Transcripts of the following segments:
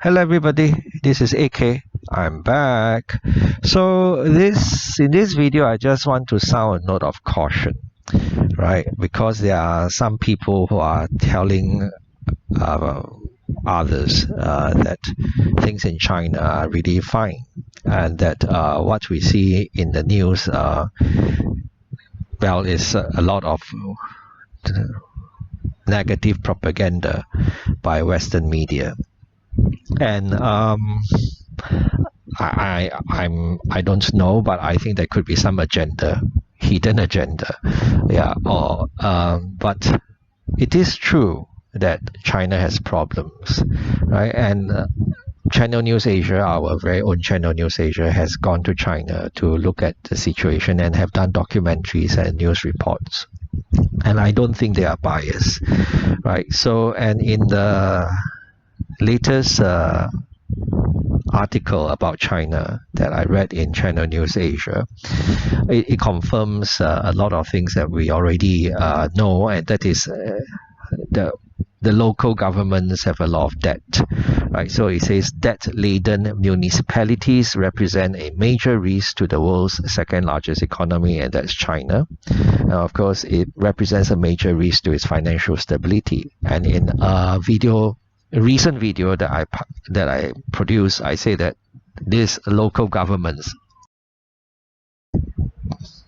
Hello everybody, this is AK. I'm back. So in this video I just want to sound a note of caution, right? Because there are some people who are telling others that things in China are really fine, and that what we see in the news is a lot of negative propaganda by Western media. And I don't know, but I think there could be some hidden agenda, yeah. But it is true that China has problems, right? And Channel News Asia, our very own Channel News Asia, has gone to China to look at the situation and have done documentaries and news reports. And I don't think they are biased, right? So, and in the latest article about China that I read in Channel News Asia, it confirms a lot of things that we already know, and that is the local governments have a lot of debt, right? So it says debt-laden municipalities represent a major risk to the world's second largest economy, and that's China. And of course, it represents a major risk to its financial stability. And in a recent video that I produced, I say that these local governments,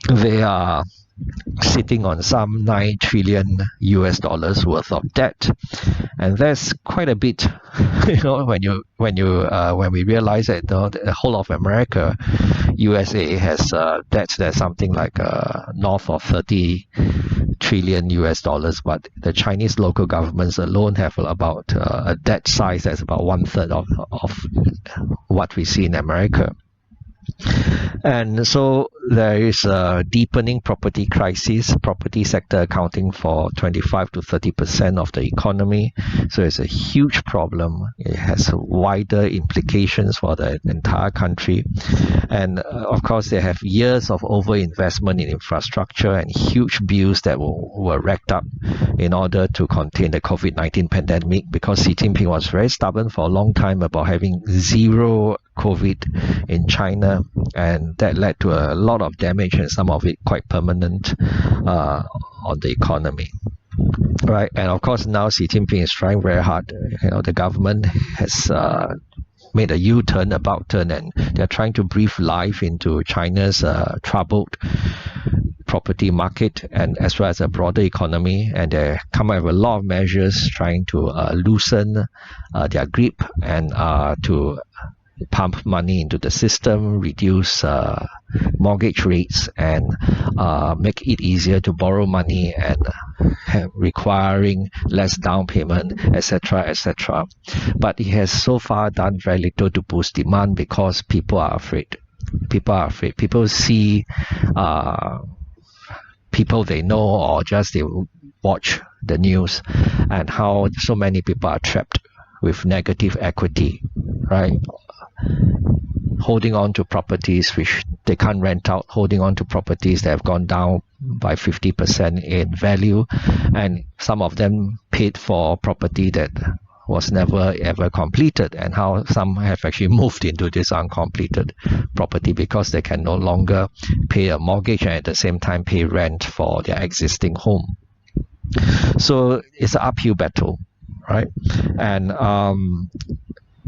they are sitting on some $9 trillion worth of debt, and that's quite a bit. When we realize that the whole of America, USA has debts that's something like north of $30 trillion, but the Chinese local governments alone have about a debt size that's about 1/3 of what we see in America. And so there is a deepening property crisis, property sector accounting for 25 to 30% of the economy. So it's a huge problem. It has wider implications for the entire country. And of course, they have years of overinvestment in infrastructure and huge bills that were racked up in order to contain the COVID-19 pandemic, because Xi Jinping was very stubborn for a long time about having zero COVID in China, and that led to a lot of damage, and some of it quite permanent on the economy, right? And of course now Xi Jinping is trying very hard. The government has made a U-turn, about turn, and they're trying to breathe life into China's troubled property market, and as well as a broader economy. And they come up with a lot of measures trying to loosen their grip and to pump money into the system, reduce mortgage rates, and make it easier to borrow money, and requiring less down payment, etc., etc. But it has so far done very little to boost demand, because people are afraid. People see people they know, or just they watch the news, and how so many people are trapped with negative equity, right? Holding on to properties which they can't rent out, holding on to properties that have gone down by 50% in value, and some of them paid for property that was never ever completed, and how some have actually moved into this uncompleted property because they can no longer pay a mortgage and at the same time pay rent for their existing home. So it's an uphill battle, right? And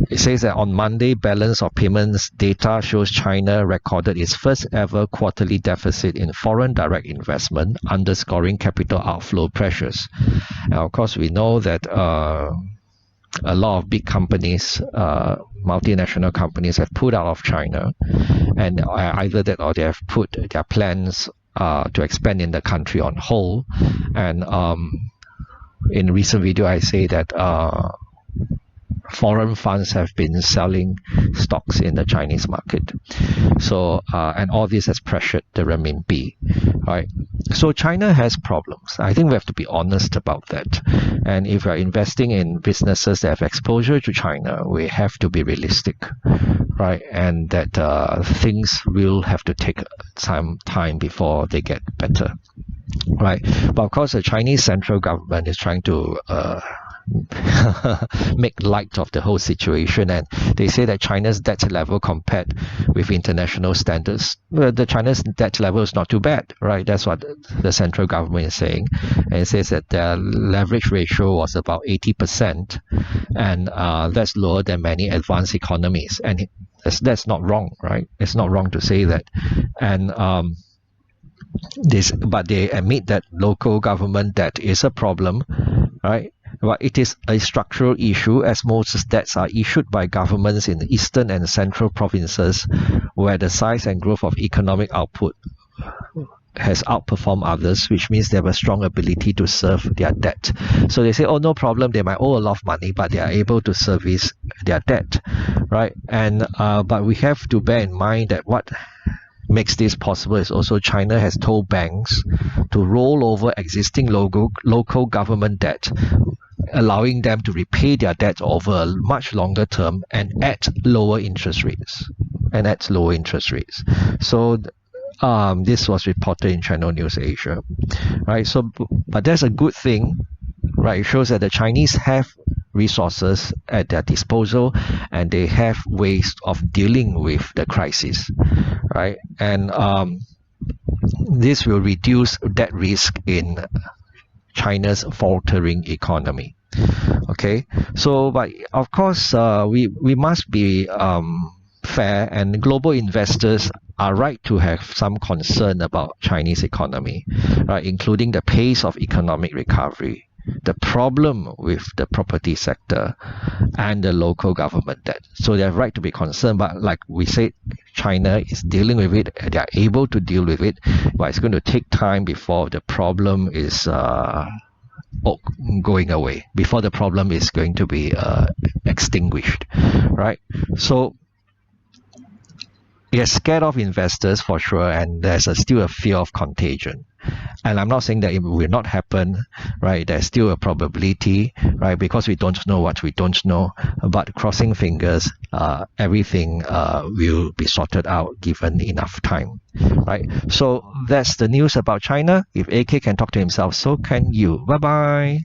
it says that on Monday, balance of payments data shows China recorded its first ever quarterly deficit in foreign direct investment, underscoring capital outflow pressures. And of course, we know that a lot of big companies, multinational companies, have pulled out of China, and either that or they have put their plans to expand in the country on hold. And in a recent video, I say that foreign funds have been selling stocks in the Chinese market. So, and all this has pressured the renminbi, right? So China has problems. I think we have to be honest about that. And if we're investing in businesses that have exposure to China, we have to be realistic, right? And that things will have to take some time before they get better, right? But of course, the Chinese central government is trying to make light of the whole situation, and they say that China's debt level compared with international standards, well, the China's debt level is not too bad, right? That's what the central government is saying, and it says that their leverage ratio was about 80%, and that's lower than many advanced economies, and that's not wrong, right? It's not wrong to say that, and but they admit that local government debt is a problem, right? But it is a structural issue, as most debts are issued by governments in the eastern and central provinces, where the size and growth of economic output has outperformed others, which means they have a strong ability to serve their debt. So they say, oh, no problem, they might owe a lot of money, but they are able to service their debt, right? And but we have to bear in mind that what makes this possible is also China has told banks to roll over existing local government debt, allowing them to repay their debt over a much longer term and at lower interest rates. So this was reported in Channel News Asia, right? So, but that's a good thing, right? It shows that the Chinese have resources at their disposal, and they have ways of dealing with the crisis, right? And this will reduce debt risk in China's faltering economy. Okay, so but of course we must be fair, and global investors are right to have some concern about Chinese economy, right, including the pace of economic recovery, the problem with the property sector, and the local government debt. So they have right to be concerned, but like we said, China is dealing with it, they are able to deal with it, but it's going to take time before the problem is going away, before the problem is going to be extinguished, right? So it has scared off investors for sure, and there's still a fear of contagion. And I'm not saying that it will not happen, right? There's still a probability, right? Because we don't know what we don't know. But crossing fingers, everything will be sorted out given enough time, right? So that's the news about China. If AK can talk to himself, so can you. Bye bye.